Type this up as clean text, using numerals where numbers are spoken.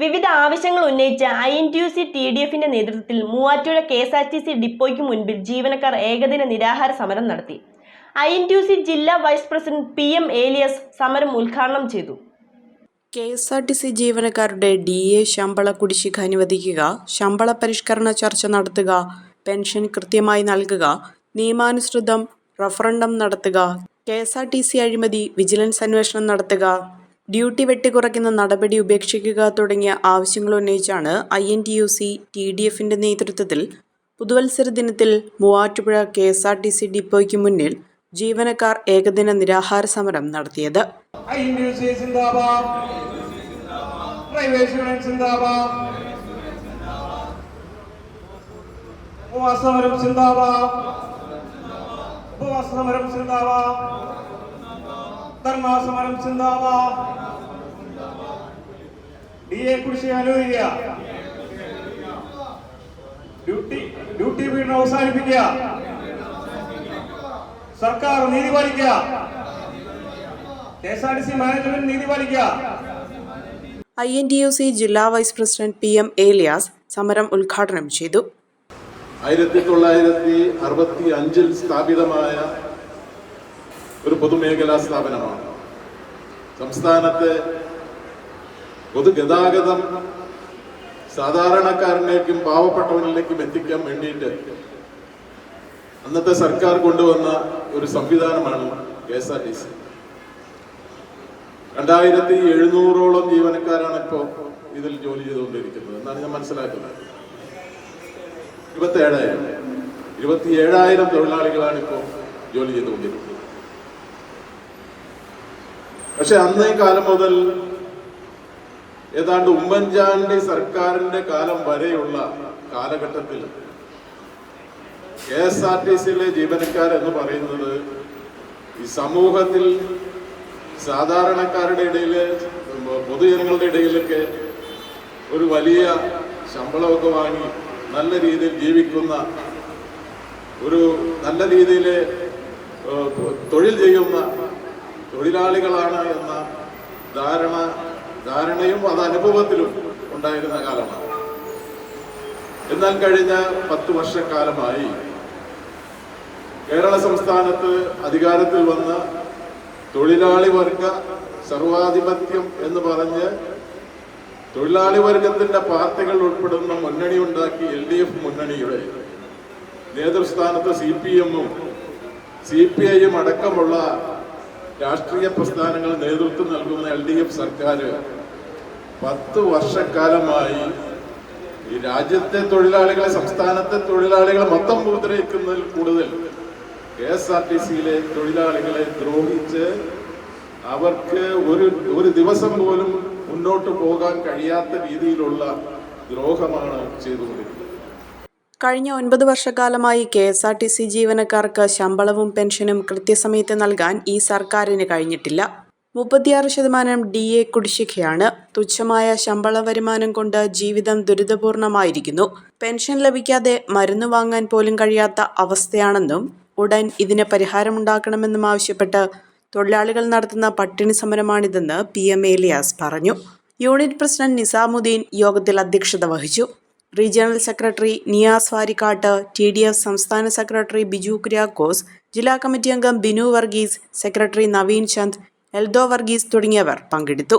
വിവിധ ആവശ്യങ്ങൾ ഉന്നയിച്ച INTUC TDFിന്റെ നേതൃത്വത്തിൽ മൂവാറ്റുപുഴ KSRTC ഡിപ്പോയ്ക്ക് മുൻപിൽ ജീവനക്കാർ ഏകദിന നിരാഹാര സമരം നടത്തി. INTUC ജില്ലാ വൈസ് പ്രസിഡന്റ് PM ഏലിയാസ് സമരം ഉദ്ഘാടനം ചെയ്തു. KSRTC ജീവനക്കാരുടെ DA ശമ്പള കുടിശ്ശിക അനുവദിക്കുക, ശമ്പള പരിഷ്കരണ ചർച്ച നടത്തുക, പെൻഷൻ കൃത്യമായി നൽകുക, നിയമാനുസൃതം റഫറണ്ടം നടത്തുക, KSRTC അഴിമതി വിജിലൻസ് അന്വേഷണം നടത്തുക, ഡ്യൂട്ടി വെട്ടിക്കുറയ്ക്കുന്ന നടപടി ഉപേക്ഷിക്കുക തുടങ്ങിയ ആവശ്യങ്ങൾ ഉന്നയിച്ചാണ് INTUC TDFിന്റെ നേതൃത്വത്തിൽ പുതുവത്സര ദിനത്തിൽ മൂവാറ്റുപുഴ KSRTC ഡിപ്പോയ്ക്ക് മുന്നിൽ ജീവനക്കാർ ഏകദിന നിരാഹാര സമരം നടത്തിയത്. DA കുടിശ്ശിക അനുവദിക്കുക, ഡ്യൂട്ടി പീഡനം അവസാനിപ്പിക്കുക, സർക്കാർ നീതി പാലിക്കുക, KSRTC മാനേജ്മെന്റ് നീതി പാലിക്കുക. INTUC ജില്ലാ വൈസ് പ്രസിഡന്റ് PM ഏലിയാസ് സമരം ഉദ്ഘാടനം ചെയ്തു. 1965 സ്ഥാപിതമായ ഒരു പൊതുമേഖലാ സ്ഥാപനമാണ്. സംസ്ഥാനത്തെ പൊതുഗതാഗതം സാധാരണക്കാരനിലേക്കും പാവപ്പെട്ടവനിലേക്കും എത്തിക്കാൻ വേണ്ടിയിട്ട് അന്നത്തെ സർക്കാർ കൊണ്ടുവന്ന ഒരു സംവിധാനമാണ് KSRTC. 2700ഓളം ജീവനക്കാരാണ് ഇപ്പോൾ ഇതിൽ ജോലി ചെയ്തുകൊണ്ടിരിക്കുന്നത് എന്നാണ് ഞാൻ മനസ്സിലാക്കുന്നത്. 27,000 തൊഴിലാളികളാണ് ഇപ്പോൾ ജോലി ചെയ്തുകൊണ്ടിരിക്കുന്നത്. പക്ഷെ അന്നേ കാലം മുതൽ ഏതാണ്ട് ഉമ്മൻചാണ്ടി സർക്കാരിന്റെ കാലം വരെയുള്ള കാലഘട്ടത്തിൽ KSRTCയിലെ ജീവനക്കാരെന്ന് പറയുന്നത് ഈ സമൂഹത്തിൽ സാധാരണക്കാരുടെ ഇടയിൽ, പൊതുജനങ്ങളുടെ ഇടയിലൊക്കെ ഒരു വലിയ ശമ്പളമൊക്കെ വാങ്ങി നല്ല രീതിയിൽ ജീവിക്കുന്ന, ഒരു നല്ല രീതിയിൽ തൊഴിൽ ചെയ്യുന്ന തൊഴിലാളികളാണ് എന്ന ധാരണയും അത് അനുഭവത്തിലും ഉണ്ടായിരുന്ന കാലമാണ്. എന്നാൽ കഴിഞ്ഞ 10 വർഷക്കാലമായി കേരള സംസ്ഥാനത്ത് അധികാരത്തിൽ വന്ന തൊഴിലാളി വർഗ സർവാധിപത്യം എന്ന് പറഞ്ഞ് തൊഴിലാളി വർഗത്തിന്റെ പാർട്ടികൾ ഉൾപ്പെടുന്ന മുന്നണി ഉണ്ടാക്കി LDF മുന്നണിയുടെ നേതൃസ്ഥാനത്ത് CPM-ഉം CPI-യും അടക്കമുള്ള രാഷ്ട്രീയ പ്രസ്ഥാനങ്ങൾ നേതൃത്വം നൽകുന്ന LDF സർക്കാർ 10 വർഷക്കാലമായി ഈ രാജ്യത്തെ തൊഴിലാളികളെ, സംസ്ഥാനത്തെ തൊഴിലാളികളെ മൊത്തം ഉപദ്രവിക്കുന്നതിൽ കൂടുതൽ KSRTCയിലെ തൊഴിലാളികളെ ദ്രോഹിച്ച് അവർക്ക് ഒരു ദിവസം പോലും മുന്നോട്ട് പോകാൻ കഴിയാത്ത രീതിയിലുള്ള ദ്രോഹമാണ് ചെയ്തുകൊണ്ടിരിക്കുന്നത്. കഴിഞ്ഞ 9 വർഷക്കാലമായി KSRTC ജീവനക്കാർക്ക് ശമ്പളവും പെൻഷനും കൃത്യസമയത്ത് നൽകാൻ ഈ സർക്കാരിന് കഴിഞ്ഞിട്ടില്ല. 36% DA കുടിശ്ശികയാണ്. തുച്ഛമായ ശമ്പള വരുമാനം കൊണ്ട് ജീവിതം ദുരിതപൂർണമായിരിക്കുന്നു. പെൻഷൻ ലഭിക്കാതെ മരുന്ന് വാങ്ങാൻ പോലും കഴിയാത്ത അവസ്ഥയാണെന്നും ഉടൻ ഇതിന് പരിഹാരമുണ്ടാക്കണമെന്നും ആവശ്യപ്പെട്ട് തൊഴിലാളികൾ നടത്തുന്ന പട്ടിണി സമരമാണിതെന്ന് PM ഏലിയാസ് പറഞ്ഞു. യൂണിറ്റ് പ്രസിഡന്റ് നിസാമുദ്ദീൻ യോഗത്തിൽ അധ്യക്ഷത വഹിച്ചു. Regional secretary Niyas Varikkattu, TDF സംസ്ഥാന സെക്രട്ടറി ബിജു കുര്യാക്കോസ്, ജില്ലാ കമ്മിറ്റി അംഗം ബിനു വർഗീസ്, സെക്രട്ടറി നവീൻ ചന്ദ്, എൽദോ വർഗീസ് തുടങ്ങിയവർ പങ്കെടുത്തു.